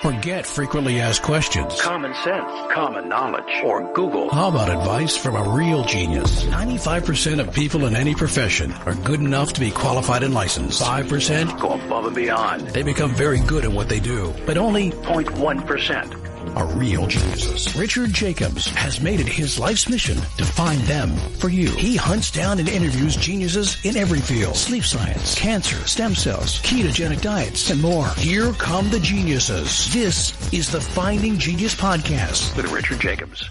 Forget frequently asked questions. Common sense, common knowledge, or Google. How about advice from a real genius? 95% of people in any profession are good enough to be qualified and licensed. 5% go above and beyond. They become very good at what they do, but only 0.1% are real geniuses. Richard Jacobs has made it his life's mission to find them for you. He hunts down and interviews geniuses in every field: sleep science, cancer, stem cells, ketogenic diets, and more. Here come the geniuses. This is the Finding Genius Podcast with Richard Jacobs.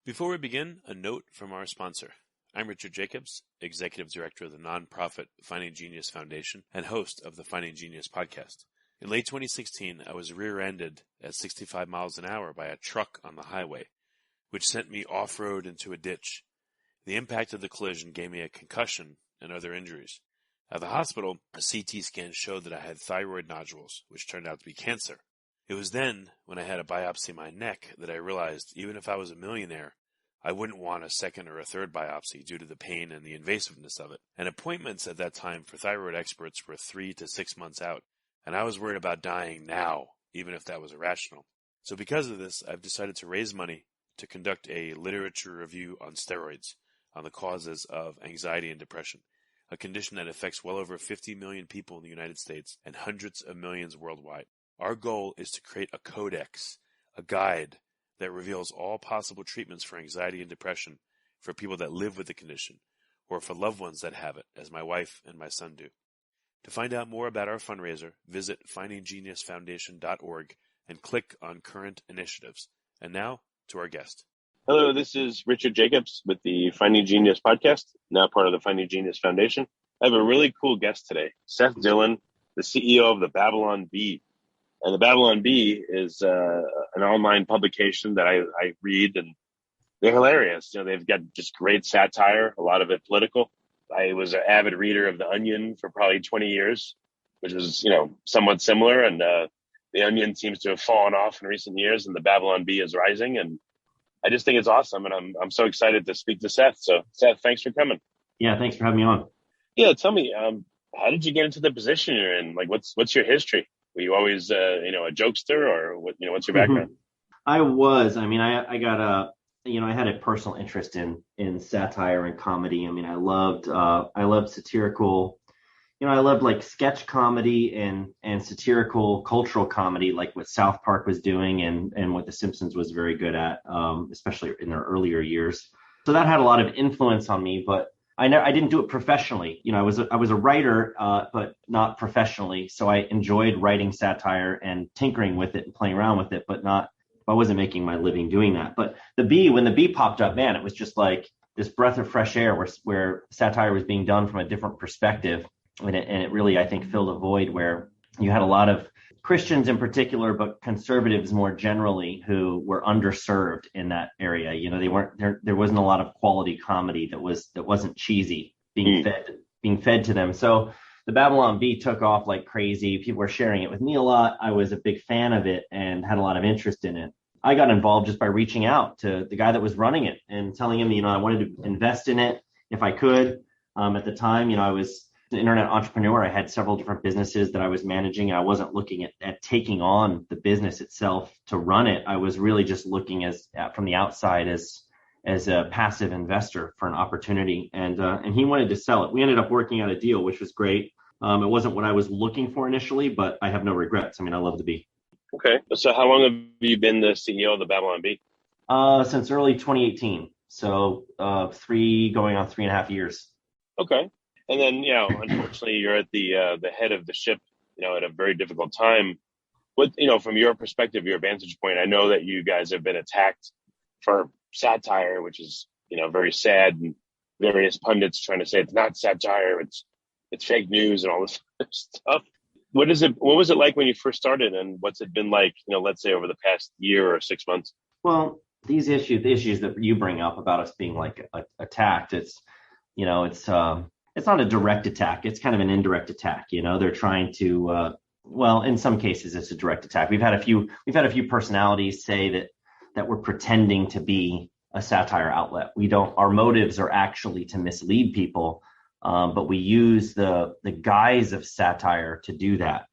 Before we begin, a note from our sponsor. I'm Richard Jacobs, Executive Director of the nonprofit Finding Genius Foundation and host of the Finding Genius Podcast. In late 2016, I was rear-ended at 65 miles an hour by a truck on the highway, which sent me off-road into a ditch. The impact of the collision gave me a concussion and other injuries. At the hospital, a CT scan showed that I had thyroid nodules, which turned out to be cancer. It was then, when I had a biopsy in my neck, that I realized even if I was a millionaire, I wouldn't want a second or a third biopsy due to the pain and the invasiveness of it. And appointments at that time for thyroid experts were 3 to 6 months out. And I was worried about dying now, even if that was irrational. So because of this, I've decided to raise money to conduct a literature review on steroids, on the causes of anxiety and depression, a condition that affects well over 50 million people in the United States and hundreds of millions worldwide. Our goal is to create a codex, a guide that reveals all possible treatments for anxiety and depression for people that live with the condition, or for loved ones that have it, as my wife and my son do. To find out more about our fundraiser, visit findinggeniusfoundation.org and click on Current Initiatives. And now, to our guest. Hello, this is Richard Jacobs with the Finding Genius Podcast, now part of the Finding Genius Foundation. I have a really cool guest today, Seth Dillon, the CEO of the Babylon Bee. And the Babylon Bee is an online publication that I read, and they're hilarious. You know, they've got just great satire, a lot of it political. I was an avid reader of The Onion for probably 20 years, which was, somewhat similar. And The Onion seems to have fallen off in recent years, and the Babylon Bee is rising. And I just think it's awesome. And I'm so excited to speak to Seth. So, Seth, thanks for coming. Yeah, thanks for having me on. Yeah, tell me, how did you get into the position you're in? Like, what's your history? Were you always, a jokester, or what's your background? I was. I mean, I got I had a personal interest in satire and comedy. I mean, I loved satirical, I loved like sketch comedy and satirical cultural comedy, like what South Park was doing and what The Simpsons was very good at, especially in their earlier years. So that had a lot of influence on me, but I didn't do it professionally. I was a writer, but not professionally. So I enjoyed writing satire and tinkering with it and playing around with it, but I wasn't making my living doing that. But when the Bee popped up, man, it was just like this breath of fresh air where satire was being done from a different perspective. And it really, I think, filled a void where you had a lot of Christians in particular, but conservatives more generally, who were underserved in that area. There wasn't a lot of quality comedy that wasn't cheesy being fed to them. So the Babylon Bee took off like crazy. People were sharing it with me a lot. I was a big fan of it and had a lot of interest in it. I got involved just by reaching out to the guy that was running it and telling him, I wanted to invest in it if I could. At the time, I was an internet entrepreneur. I had several different businesses that I was managing. I wasn't looking at taking on the business itself to run it. I was really just looking from the outside as a passive investor for an opportunity. And he wanted to sell it. We ended up working out a deal, which was great. It wasn't what I was looking for initially, but I have no regrets. I mean, I love the Bee. Okay. So how long have you been the CEO of the Babylon Bee? Since early 2018. So going on 3.5 years. Okay. And then, unfortunately, you're at the head of the ship, at a very difficult time. What, from your perspective, your vantage point, I know that you guys have been attacked for satire, which is, very sad, and various pundits trying to say it's not satire, it's fake news and all this stuff. What was it like when you first started, and what's it been like, let's say over the past year or 6 months? Well, the issues that you bring up about us being like attacked, it's not a direct attack. It's kind of an indirect attack. They're trying to, in some cases it's a direct attack. We've had a few personalities say that we're pretending to be a satire outlet. Our motives are actually to mislead people but we use the guise of satire to do that.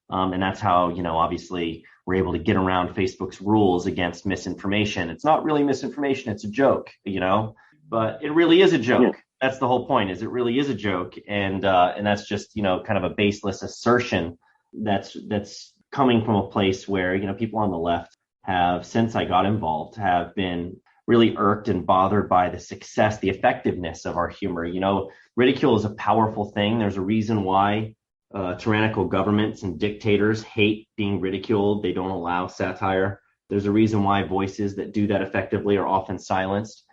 And that's how, obviously we're able to get around Facebook's rules against misinformation. It's not really misinformation, it's a joke, but it really is a joke. Yeah. That's the whole point, is it really is a joke. And that's just, kind of a baseless assertion that's coming from a place where, people on the left have, since I got involved, have been really irked and bothered by the success, the effectiveness of our humor. Ridicule is a powerful thing. There's a reason why tyrannical governments and dictators hate being ridiculed. They don't allow satire. There's a reason why voices that do that effectively are often silenced,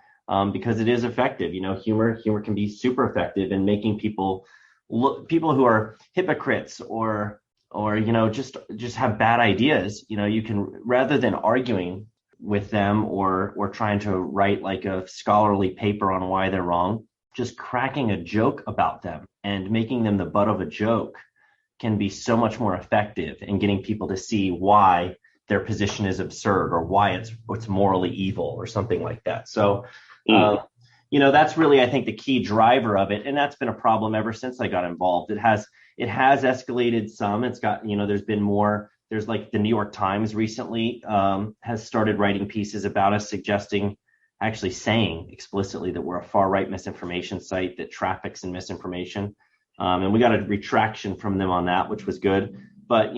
because it is effective. Humor can be super effective in making people who are hypocrites or just have bad ideas. You can, rather than arguing with them or trying to write like a scholarly paper on why they're wrong, just cracking a joke about them and making them the butt of a joke can be so much more effective in getting people to see why their position is absurd or why it's morally evil or something like that. So, that's really, I think, the key driver of it. And that's been a problem ever since I got involved. It has escalated some. It's got, there's been more. There's like the New York Times recently has started writing pieces about us, actually saying explicitly that we're a far-right misinformation site that traffics in misinformation. And we got a retraction from them on that, which was good. But,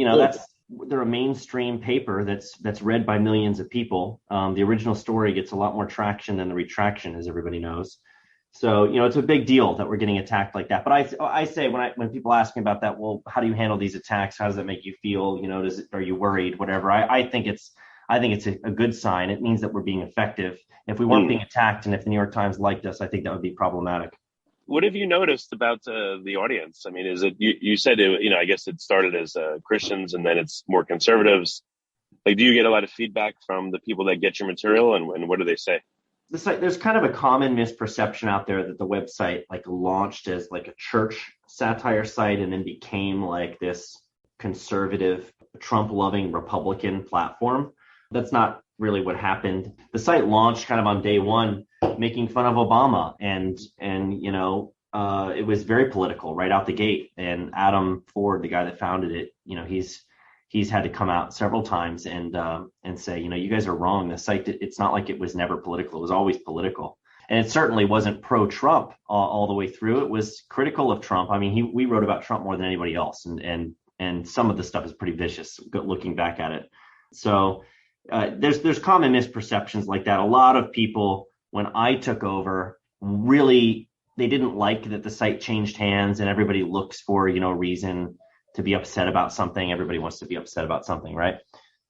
they're a mainstream paper that's read by millions of people. The original story gets a lot more traction than the retraction, as everybody knows. So, it's a big deal that we're getting attacked like that. But I say when people ask me about that, well, how do you handle these attacks? How does that make you feel? Are you worried? Whatever. I think it's a good sign. It means that we're being effective. If we weren't being attacked, and if the New York Times liked us, I think that would be problematic. What have you noticed about the audience? I mean, is it you said I guess it started as Christians and then it's more conservatives. Like, do you get a lot of feedback from the people that get your material, and what do they say? There's kind of a common misperception out there that the website launched as like a church satire site and then became like this conservative, Trump-loving Republican platform. That's not really what happened. The site launched kind of on day one, making fun of Obama, and it was very political right out the gate. And Adam Ford, the guy that founded it, he's had to come out several times and say, you guys are wrong. The site, it's not like it was never political. It was always political. And it certainly wasn't pro-Trump all the way through. It was critical of Trump. I mean, we wrote about Trump more than anybody else. And some of the stuff is pretty vicious looking back at it. So there's common misperceptions like that. A lot of people, when I took over, really, they didn't like that the site changed hands, and everybody looks for, a reason to be upset about something. Everybody wants to be upset about something, right?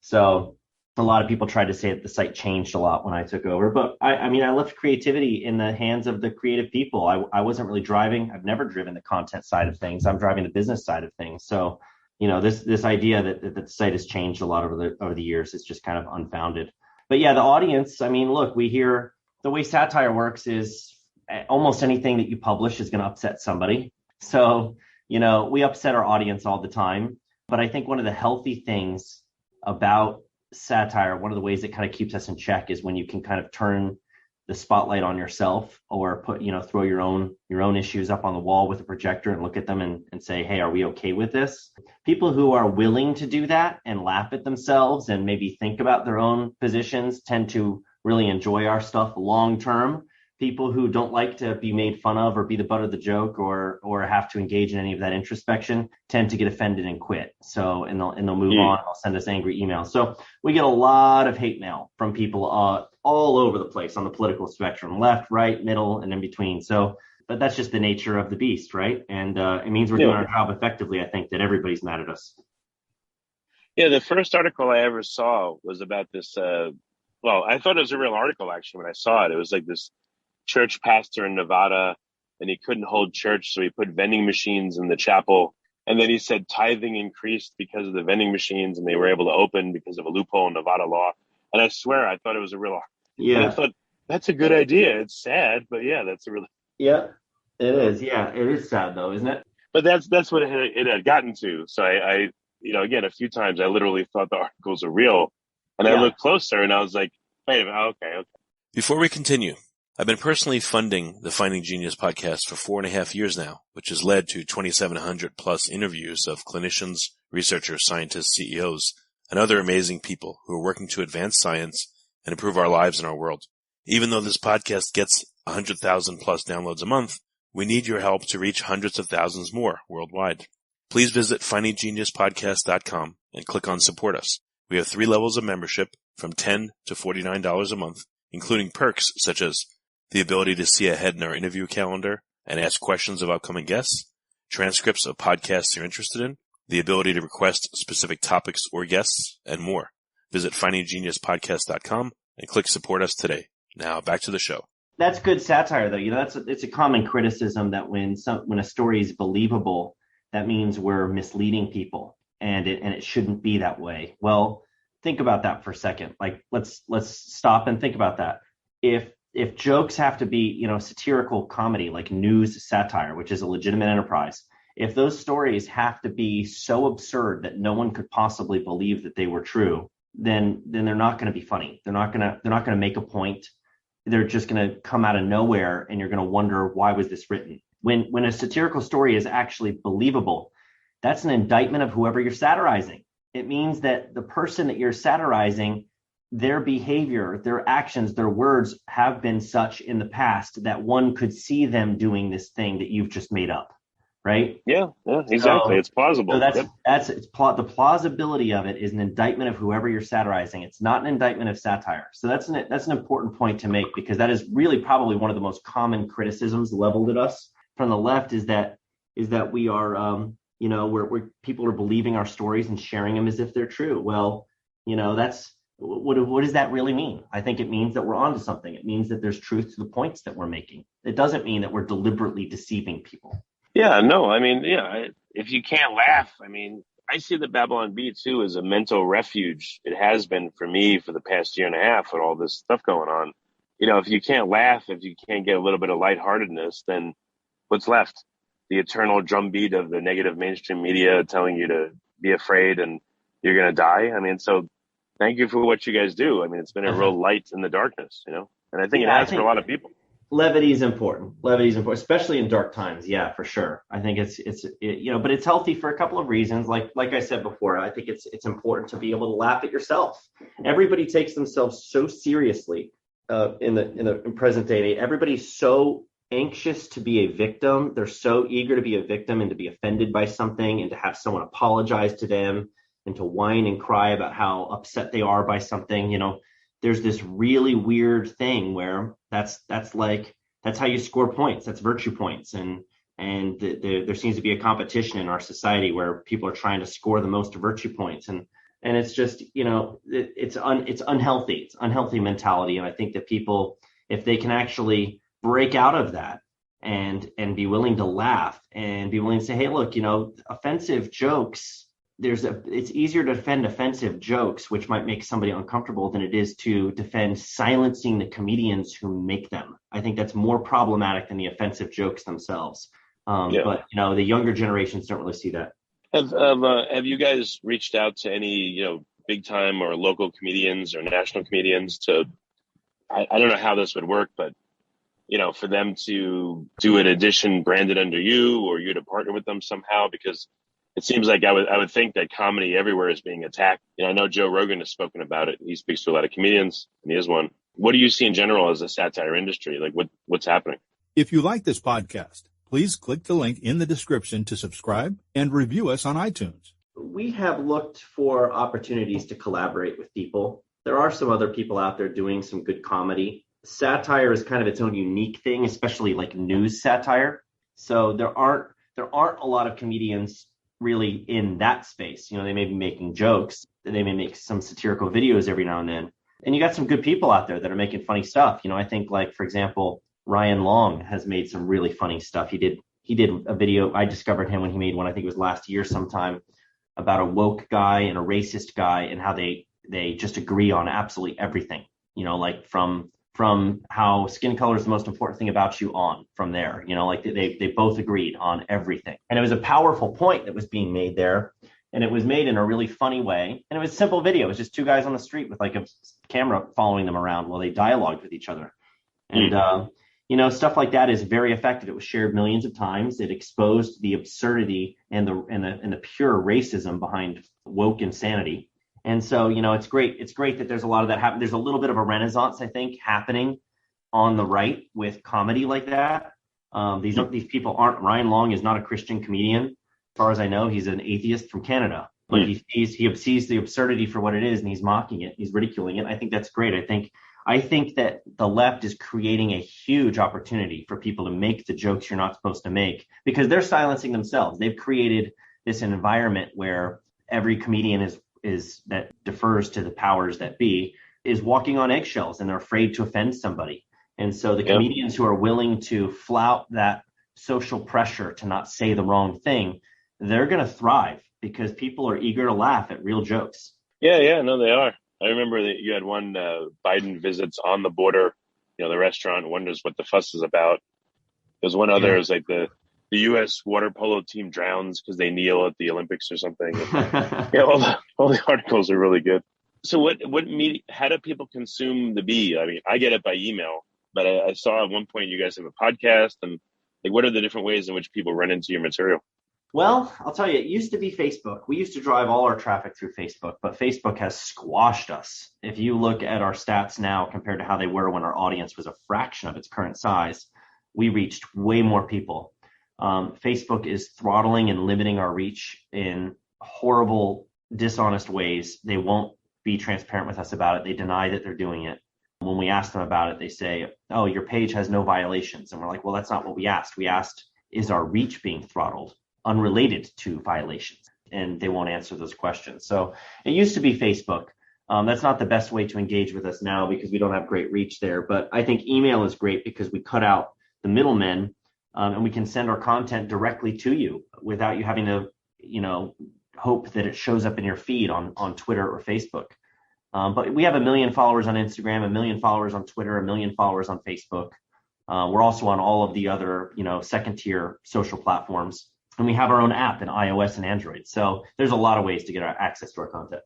So a lot of people tried to say that the site changed a lot when I took over, but I left creativity in the hands of the creative people. I wasn't really driving. I've never driven the content side of things. I'm driving the business side of things. So, this idea that the site has changed a lot over the years is just kind of unfounded. But yeah, the audience, look, we hear the way satire works is almost anything that you publish is going to upset somebody. So, we upset our audience all the time. But I think one of the healthy things about satire, one of the ways it kind of keeps us in check, is when you can kind of turn the spotlight on yourself, or throw your own issues up on the wall with a projector and look at them and say, hey, are we okay with this? People who are willing to do that and laugh at themselves and maybe think about their own positions tend to really enjoy our stuff long term. People who don't like to be made fun of or be the butt of the joke or have to engage in any of that introspection tend to get offended and quit. So and they'll move on. They'll send us angry emails. So we get a lot of hate mail from people all over the place on the political spectrum, left, right, middle, and in between. So, but that's just the nature of the beast, right? And it means we're doing our job effectively. I think that everybody's mad at us. Yeah, the first article I ever saw was about this. I thought it was a real article actually when I saw it. It was like this church pastor in Nevada, and he couldn't hold church, so he put vending machines in the chapel. And then he said tithing increased because of the vending machines, and they were able to open because of a loophole in Nevada law. And I swear, I thought it was a real. Yeah. And I thought that's a good idea. It's sad, but yeah, that's a really. Yeah, it is. Yeah, it is sad though, isn't it? But that's what it had gotten to. So I again, a few times I literally thought the articles are real, and I looked closer and I was like, wait a minute, okay. Before we continue, I've been personally funding the Finding Genius podcast for 4.5 years now, which has led to 2,700 plus interviews of clinicians, researchers, scientists, CEOs, and other amazing people who are working to advance science and improve our lives and our world. Even though this podcast gets 100,000 plus downloads a month, we need your help to reach hundreds of thousands more worldwide. Please visit findinggeniuspodcast.com and click on Support Us. We have 3 levels of membership from $10 to $49 a month, including perks such as the ability to see ahead in our interview calendar and ask questions of upcoming guests, transcripts of podcasts you're interested in, the ability to request specific topics or guests, and more. Visit findinggeniuspodcast.com and click Support Us today. Now back to the show. That's good satire, though. It's a common criticism that when a story is believable, that means we're misleading people, and it shouldn't be that way. Well, think about that for a second. Like, let's stop and think about that. If jokes have to be, satirical comedy, like news satire, which is a legitimate enterprise, if those stories have to be so absurd that no one could possibly believe that they were true, then they're not going to be funny. They're not going to make a point. They're just going to come out of nowhere, and you're going to wonder, why was this written? When a satirical story is actually believable, that's an indictment of whoever you're satirizing. It means that the person that you're satirizing, their behavior, their actions, their words have been such in the past that one could see them doing this thing that you've just made up, right? Yeah, exactly. It's plausible. So the plausibility of it is an indictment of whoever you're satirizing. It's not an indictment of satire. So that's an important point to make, because that is really probably one of the most common criticisms leveled at us from the left, is that we are where people are believing our stories and sharing them as if they're true. Well, that's what does that really mean? I think it means that we're onto something. It means that there's truth to the points that we're making. It doesn't mean that we're deliberately deceiving people. Yeah, no, if you can't laugh, I see the Babylon Bee too as a mental refuge. It has been for me for the past year and a half with all this stuff going on. If you can't laugh, if you can't get a little bit of lightheartedness, then what's left? The eternal drumbeat of the negative mainstream media telling you to be afraid and you're going to die. So thank you for what you guys do. It's been a real light in the darkness, and I think it has for a lot of people. Levity is important, especially in dark times. Yeah, for sure. I think but it's healthy for a couple of reasons. Like I said before, I think it's important to be able to laugh at yourself. Everybody takes themselves so seriously in present day. Everybody's so anxious to be a victim. They're so eager to be a victim and to be offended by something and to have someone apologize to them and to whine and cry about how upset they are by something. There's this really weird thing where that's how you score points. That's virtue points. And there seems to be a competition in our society where people are trying to score the most virtue points. And it's just, it's unhealthy. It's unhealthy mentality. And I think that people, if they can actually break out of that and be willing to laugh and be willing to say, hey, look, offensive jokes, it's easier to defend offensive jokes, which might make somebody uncomfortable, than it is to defend silencing the comedians who make them. I think that's more problematic than the offensive jokes themselves. But the younger generations don't really see that. Have you guys reached out to any big time or local comedians or national comedians to? I don't know how this would work, but for them to do an edition branded under you, or you to partner with them somehow, because it seems like I would think that comedy everywhere is being attacked. I know Joe Rogan has spoken about it. He speaks to a lot of comedians, and he is one. What do you see in general as a satire industry? Like what's happening? If you like this podcast, please click the link in the description to subscribe and review us on iTunes. We have looked for opportunities to collaborate with people. There are some other people out there doing some good comedy. Satire is kind of its own unique thing, especially like news satire. So there aren't a lot of comedians really in that space. They may be making jokes, they may make some satirical videos every now and then. And you got some good people out there that are making funny stuff. I think, like, for example, Ryan Long has made some really funny stuff. He did a video. I discovered him when he made one, I think it was last year sometime, about a woke guy and a racist guy and how they just agree on absolutely everything, like from how skin color is the most important thing about you on from there, they both agreed on everything. And it was a powerful point that was being made there. And it was made in a really funny way. And it was a simple video. It was just two guys on the street with like a camera following them around while they dialogued with each other. And, stuff like that is very effective. It was shared millions of times. It exposed the absurdity and the pure racism behind woke insanity. And so, it's great. It's great that there's a lot of that happening. There's a little bit of a renaissance, I think, happening on the right with comedy like that. These people aren't. Ryan Long is not a Christian comedian. As far as I know, he's an atheist from Canada. But he sees the absurdity for what it is, and he's mocking it. He's ridiculing it. I think that's great. I think that the left is creating a huge opportunity for people to make the jokes you're not supposed to make because they're silencing themselves. They've created this environment where every comedian is that defers to the powers that be is walking on eggshells, and they're afraid to offend somebody. And so the comedians who are willing to flout that social pressure to not say the wrong thing, they're going to thrive because people are eager to laugh at real jokes. Yeah, no, they are. I remember that you had one Biden visits on the border, the restaurant, wonders what the fuss is about. There's one other, is like the U.S. water polo team drowns because they kneel at the Olympics or something. All the articles are really good. So what media, how do people consume the Bee? I mean, I get it by email, but I saw at one point you guys have a podcast, and like, what are the different ways in which people run into your material? Well, I'll tell you, it used to be Facebook. We used to drive all our traffic through Facebook, but Facebook has squashed us. If you look at our stats now compared to how they were when our audience was a fraction of its current size, we reached way more people. Facebook is throttling and limiting our reach in horrible, dishonest ways. They won't be transparent with us about it. They deny that they're doing it. When we ask them about it, they say, oh, your page has no violations. And we're like, well, that's not what we asked. We asked, is our reach being throttled? Unrelated to violations, and they won't answer those questions. So it used to be Facebook. That's not the best way to engage with us now because we don't have great reach there. But I think email is great because we cut out the middlemen, and we can send our content directly to you without you having to, hope that it shows up in your feed on Twitter or Facebook. But we have 1 million followers on Instagram, 1 million followers on Twitter, 1 million followers on Facebook. We're also on all of the other, second tier social platforms. And we have our own app in iOS and Android. So there's a lot of ways to get our access to our content.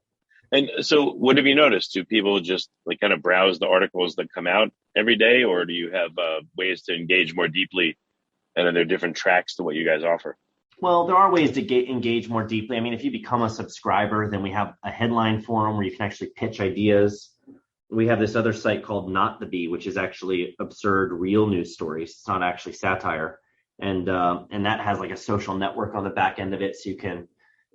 And so what have you noticed? Do people just kind of browse the articles that come out every day, or do you have ways to engage more deeply? And are there different tracks to what you guys offer? Well, there are ways to engage more deeply. I mean, if you become a subscriber, then we have a headline forum where you can actually pitch ideas. We have this other site called Not the Bee, which is actually absurd, real news stories. It's not actually satire. And that has like a social network on the back end of it. So you can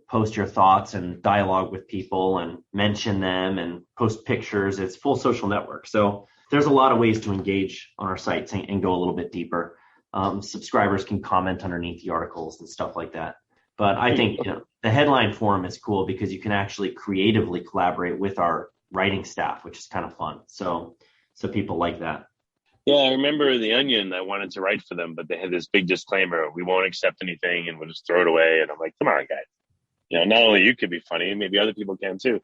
post your thoughts and dialogue with people and mention them and post pictures. It's full social network. So there's a lot of ways to engage on our sites and go a little bit deeper. Subscribers can comment underneath the articles and stuff like that. But I think the headline forum is cool because you can actually creatively collaborate with our writing staff, which is kind of fun. So people like that. Yeah, I remember The Onion. I wanted to write for them, but they had this big disclaimer: we won't accept anything and we'll just throw it away. And I'm like, come on, guys. Not only you could be funny, maybe other people can too.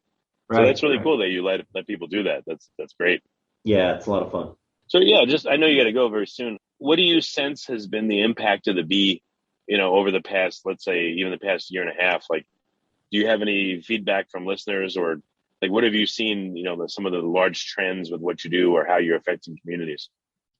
Right, so that's really cool that you let people do that. That's great. Yeah, it's a lot of fun. So yeah, I know you got to go very soon. What do you sense has been the impact of the Bee, over the past, let's say, even the past year and a half? Like, do you have any feedback from listeners, or like, what have you seen, some of the large trends with what you do or how you're affecting communities?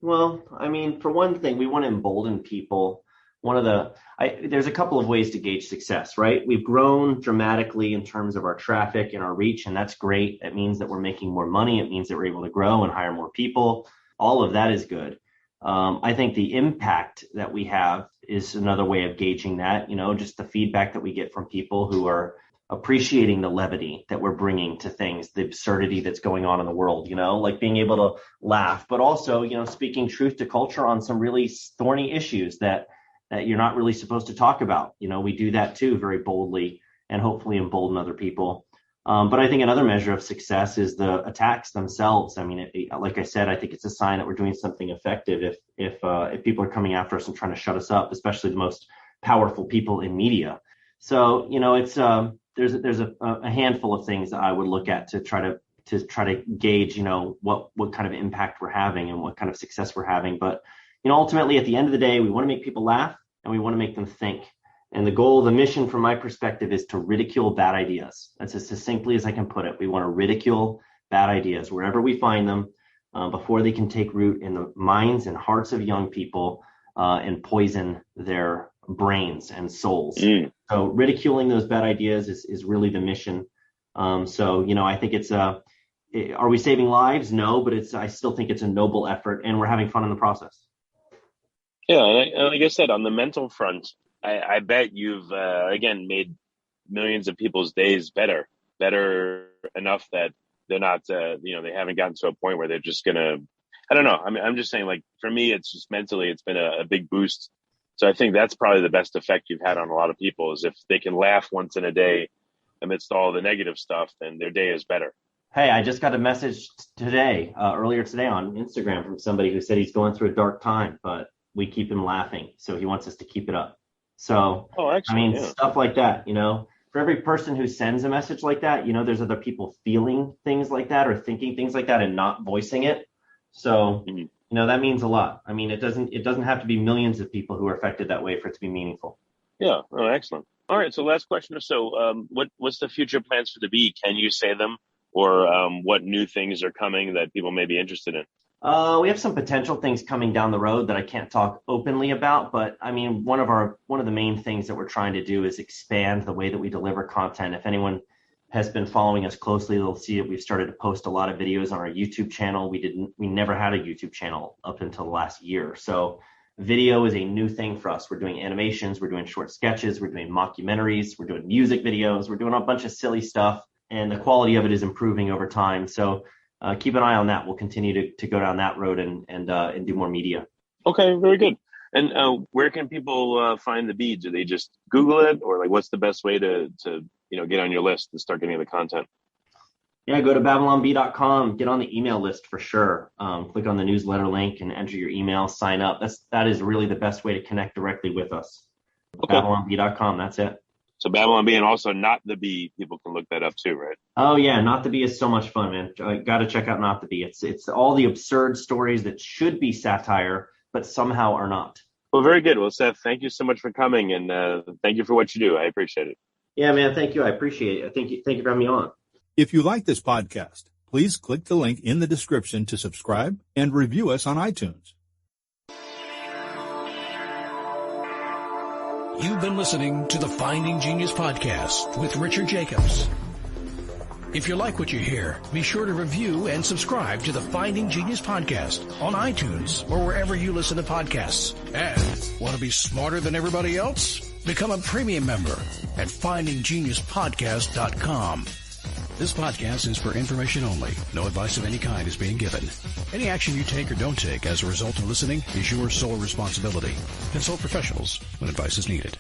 Well, I mean, for one thing, we want to embolden people. There's a couple of ways to gauge success, right? We've grown dramatically in terms of our traffic and our reach, and that's great. It means that we're making more money. It means that we're able to grow and hire more people. All of that is good. I think the impact that we have is another way of gauging that, just the feedback that we get from people who are appreciating the levity that we're bringing to things, the absurdity that's going on in the world, like being able to laugh, but also, speaking truth to culture on some really thorny issues that you're not really supposed to talk about. We do that too, very boldly, and hopefully embolden other people. But I think another measure of success is the attacks themselves. I mean, like I said, I think it's a sign that we're doing something effective if people are coming after us and trying to shut us up, especially the most powerful people in media. So, it's there's a handful of things that I would look at to try to gauge, what kind of impact we're having and what kind of success we're having. But, ultimately, at the end of the day, we want to make people laugh and we want to make them think. And the mission from my perspective is to ridicule bad ideas. That's as succinctly as I can put it. We want to ridicule bad ideas wherever we find them. before they can take root in the minds and hearts of young people and poison their brains and souls. So ridiculing those bad ideas is really the mission. So, I think it's are we saving lives? No, but I still think it's a noble effort, and we're having fun in the process. Yeah, and like I said, on the mental front, I bet you've, again, made millions of people's days better enough that they're not, they haven't gotten to a point where they're just going to, I don't know. I mean, I'm just saying, like, for me, it's just mentally, it's been a big boost. So I think that's probably the best effect you've had on a lot of people is if they can laugh once in a day amidst all the negative stuff, then their day is better. Hey, I just got a message earlier today on Instagram from somebody who said he's going through a dark time, but we keep him laughing. So he wants us to keep it up. So, stuff like that, for every person who sends a message like that, there's other people feeling things like that or thinking things like that and not voicing it. So, that means a lot. I mean, it doesn't have to be millions of people who are affected that way for it to be meaningful. Yeah. Oh, excellent. All right. So last question or so, what's the future plans for the Bee? Can you say them? Or what new things are coming that people may be interested in? We have some potential things coming down the road that I can't talk openly about, but I mean, one of the main things that we're trying to do is expand the way that we deliver content. If anyone has been following us closely, they'll see that we've started to post a lot of videos on our YouTube channel. We never had a YouTube channel up until the last year. So video is a new thing for us. We're doing animations, we're doing short sketches, we're doing mockumentaries, we're doing music videos, we're doing a bunch of silly stuff. And the quality of it is improving over time. So keep an eye on that. We'll continue to go down that road and do more media. Okay, very good. And where can people find the Bee? Do they just Google it, or like what's the best way to get on your list and start getting the content? Yeah, go to babylonbee.com. Get on the email list for sure. Click on the newsletter link and enter your email. Sign up. That is really the best way to connect directly with us. Okay. Babylonbee.com. That's it. So Babylon Bee and also Not the Bee, people can look that up too, right? Oh yeah, Not the Bee is so much fun, man. Got to check out Not the Bee. It's all the absurd stories that should be satire, but somehow are not. Well, very good. Well, Seth, thank you so much for coming, and thank you for what you do. I appreciate it. Yeah, man. Thank you. I appreciate it. Thank you for having me on. If you like this podcast, please click the link in the description to subscribe and review us on iTunes. You've been listening to the Finding Genius podcast with Richard Jacobs. If you like what you hear, be sure to review and subscribe to the Finding Genius podcast on iTunes or wherever you listen to podcasts. And want to be smarter than everybody else? Become a premium member at findinggeniuspodcast.com. This podcast is for information only. No advice of any kind is being given. Any action you take or don't take as a result of listening is your sole responsibility. Consult professionals when advice is needed.